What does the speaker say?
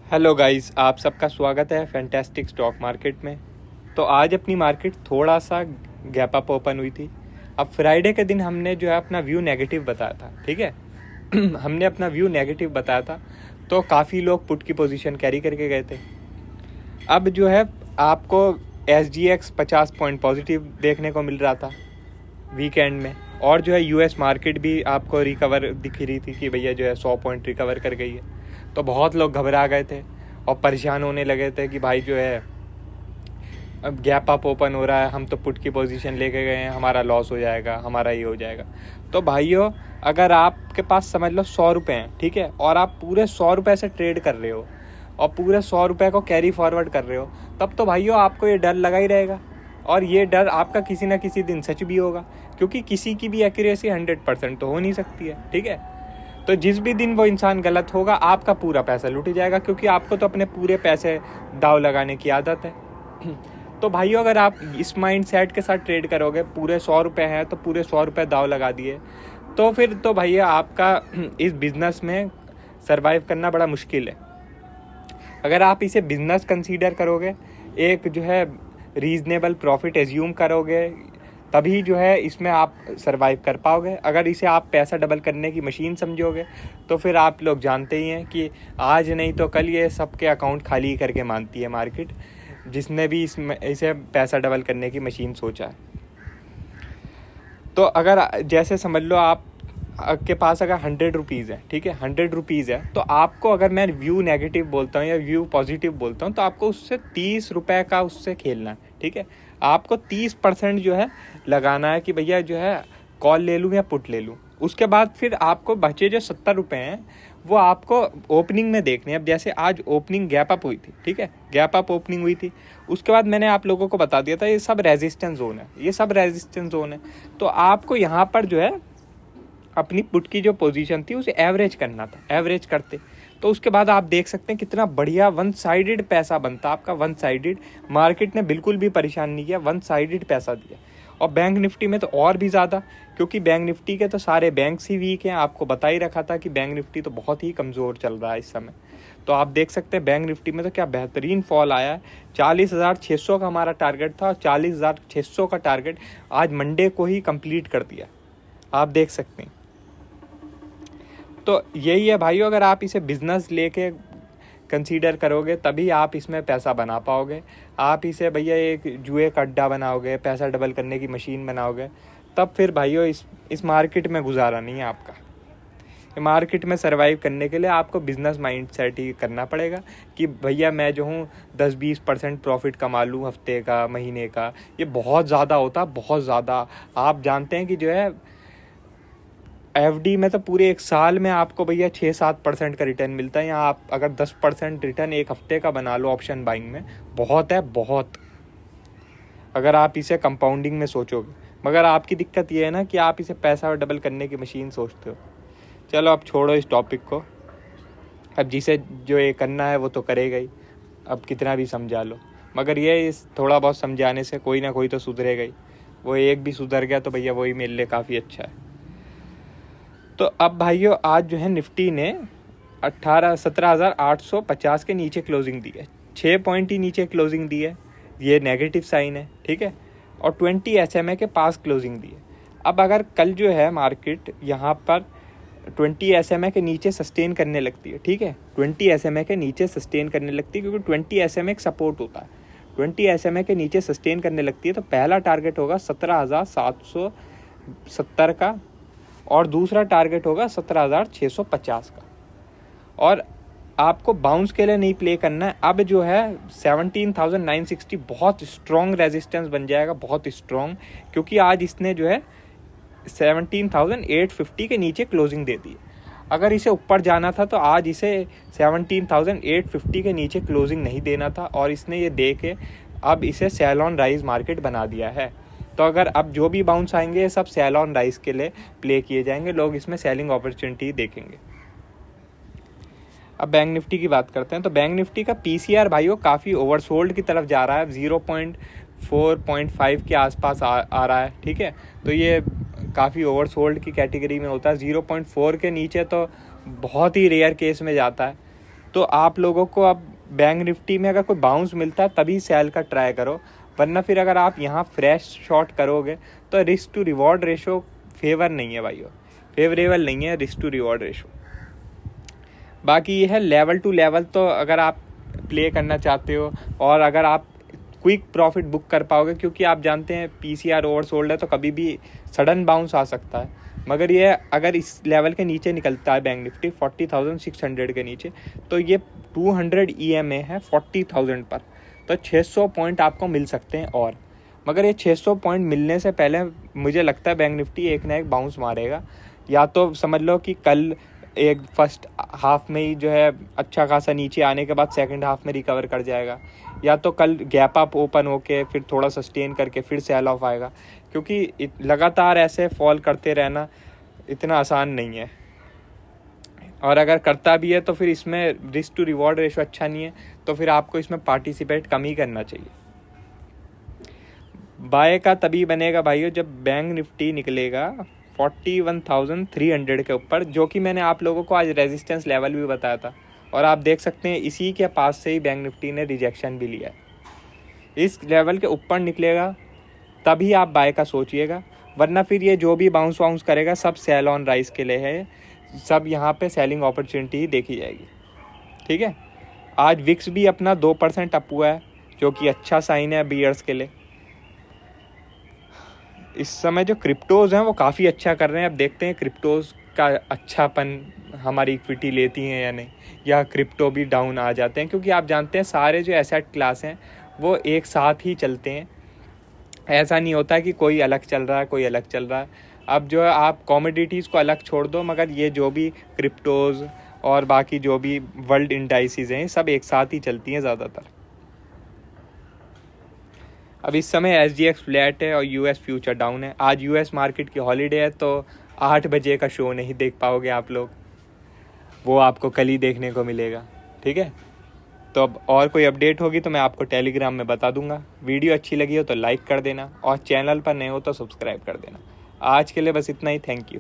Hello guys, आप सबका स्वागत है फैंटास्टिक स्टॉक मार्केट में। तो आज अपनी मार्केट थोड़ा सा गैप अप ओपन हुई थी। अब फ्राइडे के दिन हमने जो है अपना व्यू नेगेटिव बताया था, ठीक है। हमने अपना व्यू नेगेटिव बताया था तो काफ़ी लोग पुट की पोजीशन कैरी करके गए थे। अब जो है आपको SGX 50 पॉइंट पॉजिटिव देखने को मिल रहा था वीकेंड में, और जो है US मार्केट भी आपको रिकवर दिख रही थी कि भैया जो है 100 पॉइंट रिकवर कर गई है। तो बहुत लोग घबरा गए थे और परेशान होने लगे थे कि भाई जो है अब गैप अप ओपन हो रहा है, हम तो पुट की पोजीशन लेके गए हैं, हमारा लॉस हो जाएगा, हमारा ये हो जाएगा। तो भाइयों, अगर आपके पास समझ लो 100 रुपये हैं, ठीक है, और आप पूरे 100 रुपये से ट्रेड कर रहे हो और पूरे 100 रुपये को कैरी फॉरवर्ड कर रहे हो, तब तो भाइयों आपको ये डर लगा ही रहेगा। और ये डर आपका किसी ना किसी दिन सच भी होगा, क्योंकि किसी की भी एक्यूरेसी 100% तो हो नहीं सकती है, ठीक है। तो जिस भी दिन वो इंसान गलत होगा, आपका पूरा पैसा लूट जाएगा, क्योंकि आपको तो अपने पूरे पैसे दाव लगाने की आदत है। तो भाइयों, अगर आप इस माइंड सेट के साथ ट्रेड करोगे, पूरे 100 रुपये हैं तो पूरे 100 रुपये दाव लगा दिए, तो फिर तो भैया आपका इस बिज़नेस में सरवाइव करना बड़ा मुश्किल है। अगर आप इसे बिज़नेस कंसीडर करोगे, एक जो है रीज़नेबल प्रॉफिट एज्यूम करोगे, तभी जो है इसमें आप सरवाइव कर पाओगे। अगर इसे आप पैसा डबल करने की मशीन समझोगे, तो फिर आप लोग जानते ही हैं कि आज नहीं तो कल ये सबके अकाउंट खाली करके मानती है मार्केट, जिसने भी इसे पैसा डबल करने की मशीन सोचा है। तो अगर जैसे समझ लो आप के पास अगर 100 रुपीज़ है, ठीक है, 100 रुपीज़ है, तो आपको अगर मैं व्यू नेगेटिव बोलता हूँ या व्यू पॉजिटिव बोलता हूँ, तो आपको उससे 30 रुपये का उससे खेलना है, ठीक है। आपको 30% जो है लगाना है कि भैया जो है कॉल ले लूँ या पुट ले लूँ। उसके बाद फिर आपको बचे जो 70 रुपये हैं वो आपको ओपनिंग में देखने हैं। अब जैसे आज ओपनिंग गैप अप हुई थी, ठीक है, गैप अप ओपनिंग हुई थी, उसके बाद मैंने आप लोगों को बता दिया था ये सब रेजिस्टेंस जोन है, ये सब रेजिस्टेंस जोन है। तो आपको यहाँ पर जो है अपनी पुट की जो पोजीशन थी उसे एवरेज करना था। एवरेज करते तो उसके बाद आप देख सकते हैं कितना बढ़िया वन साइडेड पैसा बनता आपका। वन साइडेड, मार्केट ने बिल्कुल भी परेशान नहीं किया, वन साइडेड पैसा दिया। और बैंक निफ्टी में तो और भी ज़्यादा, क्योंकि बैंक निफ्टी के तो सारे बैंक्स ही वीक हैं। आपको बता ही रखा था कि बैंक निफ्टी तो बहुत ही कमज़ोर चल रहा है इस समय। तो आप देख सकते हैं बैंक निफ्टी में तो क्या बेहतरीन फॉल आया है। 40,600 का हमारा टारगेट था और 40,600 का टारगेट आज मंडे को ही कंप्लीट कर दिया, आप देख सकते हैं। तो यही है भाइयों, अगर आप इसे बिजनेस लेके कंसीडर करोगे तभी आप इसमें पैसा बना पाओगे। आप इसे भैया एक जुए का अड्डा बनाओगे, पैसा डबल करने की मशीन बनाओगे, तब फिर भाइयों इस मार्केट में गुजारा नहीं है आपका। मार्केट में सरवाइव करने के लिए आपको बिजनेस माइंड सेट ही करना पड़ेगा कि भैया मैं जो हूँ 10-20% प्रॉफिट कमा लूँ हफ्ते का, महीने का। ये बहुत ज़्यादा होता, बहुत ज़्यादा। आप जानते हैं कि जो है FD में तो पूरे एक साल में आपको भैया 6-7% का रिटर्न मिलता है। यहाँ आप अगर 10% रिटर्न एक हफ्ते का बना लो ऑप्शन बाइंग में, बहुत है, बहुत, अगर आप इसे कंपाउंडिंग में सोचोगे। मगर आपकी दिक्कत ये है ना कि आप इसे पैसा डबल करने की मशीन सोचते हो। चलो अब छोड़ो इस टॉपिक को। अब जिसे जो ये करना है वो तो करेगा ही, अब कितना भी समझा लो। मगर ये इस थोड़ा बहुत समझाने से कोई ना कोई तो सुधरेगा ही। वो एक भी सुधर गया तो भैया वही मेरे लिए काफ़ी अच्छा है। तो अब भाइयों, आज जो है निफ्टी ने 17,850 के नीचे क्लोजिंग दी है। 6 पॉइंट ही नीचे क्लोजिंग दी है, ये नेगेटिव साइन है, ठीक है। और 20 SMA के पास क्लोजिंग दी है। अब अगर कल जो है मार्केट यहाँ पर 20 SMA के नीचे सस्टेन करने लगती है, ठीक है, 20 SMA के नीचे सस्टेन करने लगती है, क्योंकि 20 SMA एक सपोर्ट होता है। 20 SMA के नीचे सस्टेन करने लगती है तो पहला टारगेट होगा 17,770 का और दूसरा टारगेट होगा 17,650 का। और आपको बाउंस के लिए नहीं प्ले करना है। अब जो है 17,960 बहुत स्ट्रॉन्ग रेजिस्टेंस बन जाएगा, बहुत स्ट्रॉन्ग, क्योंकि आज इसने जो है 17,850 के नीचे क्लोजिंग दे दी। अगर इसे ऊपर जाना था तो आज इसे 17,850 के नीचे क्लोजिंग नहीं देना था, और इसने ये दे के अब इसे सेल ऑन राइज मार्केट बना दिया है। तो अगर अब जो भी बाउंस आएंगे ये सब सेल ऑन राइज के लिए प्ले किए जाएंगे, लोग इसमें सेलिंग अपॉर्चुनिटी देखेंगे। अब बैंक निफ्टी की बात करते हैं। तो बैंक निफ्टी का PCR भाइयों काफ़ी ओवरसोल्ड की तरफ जा रहा है, 0.4.5 के आसपास आ रहा है, ठीक है। तो ये काफ़ी ओवरसोल्ड की कैटेगरी में होता है। 0.4 के नीचे तो बहुत ही रेयर केस में जाता है। तो आप लोगों को अब बैंक निफ्टी में अगर कोई बाउंस मिलता है तभी सेल का ट्राई करो, वरना फिर अगर आप यहाँ फ्रेश शॉर्ट करोगे तो risk to reward ratio favour नहीं है भाइयों, फेवरेबल नहीं है रिस्क टू रिवॉर्ड रेशो। बाकी ये है लेवल टू लेवल, तो अगर आप प्ले करना चाहते हो और अगर आप क्विक प्रॉफिट बुक कर पाओगे, क्योंकि आप जानते हैं पीसीआर ओवरसोल्ड है तो कभी भी सडन बाउंस आ सकता है। मगर ये अगर इस लेवल के नीचे निकलता है बैंक निफ्टी 40,600 के नीचे, तो ये 200 EMA है 40,000 पर, तो 600 पॉइंट आपको मिल सकते हैं। और मगर ये 600 पॉइंट मिलने से पहले मुझे लगता है बैंक निफ्टी एक ना एक बाउंस मारेगा। या तो समझ लो कि कल एक फर्स्ट हाफ में ही जो है अच्छा खासा नीचे आने के बाद सेकंड हाफ में रिकवर कर जाएगा, या तो कल गैप अप ओपन होके फिर थोड़ा सस्टेन करके फिर सेल ऑफ आएगा, क्योंकि लगातार ऐसे फॉल करते रहना इतना आसान नहीं है। और अगर करता भी है तो फिर इसमें रिस्क टू रिवॉर्ड रेशो अच्छा नहीं है, तो फिर आपको इसमें पार्टिसिपेट कम ही करना चाहिए। बाय का तभी बनेगा भाइयों जब बैंक निफ्टी निकलेगा 41,300 के ऊपर, जो कि मैंने आप लोगों को आज रेजिस्टेंस लेवल भी बताया था। और आप देख सकते हैं इसी के पास से ही बैंक निफ्टी ने रिजेक्शन भी लिया है। इस लेवल के ऊपर निकलेगा तभी आप बाय का सोचिएगा, वरना फिर ये जो भी बाउंस वाउंस करेगा सब सेल ऑन राइज के लिए है, सब यहाँ पे सेलिंग अपॉर्चुनिटी ही देखी जाएगी। ठीक है, आज विक्स भी अपना 2% अप हुआ है, जो कि अच्छा साइन है बियर्स के लिए। इस समय जो क्रिप्टोज़ हैं वो काफ़ी अच्छा कर रहे हैं। अब देखते हैं क्रिप्टोज़ का अच्छापन हमारी इक्विटी लेती हैं या नहीं, या क्रिप्टो भी डाउन आ जाते हैं, क्योंकि आप जानते हैं सारे जो एसेट क्लास हैं वो एक साथ ही चलते हैं। ऐसा नहीं होता कि कोई अलग चल रहा है कोई अलग चल रहा है। अब जो है आप कॉमोडिटीज़ को अलग छोड़ दो, मगर ये जो भी क्रिप्टोज़ और बाकी जो भी वर्ल्ड इंडाइसिस हैं सब एक साथ ही चलती हैं ज़्यादातर। अब इस समय SGX फ्लैट है और US फ्यूचर डाउन है। आज US मार्केट की हॉलीडे है, तो 8 बजे का शो नहीं देख पाओगे आप लोग, वो आपको कल ही देखने को मिलेगा। ठीक है, तो अब और कोई अपडेट होगी तो मैं आपको टेलीग्राम में बता दूंगा। वीडियो अच्छी लगी हो तो लाइक कर देना और चैनल पर नए हो तो सब्सक्राइब कर देना। आज के लिए बस इतना ही, थैंक यू।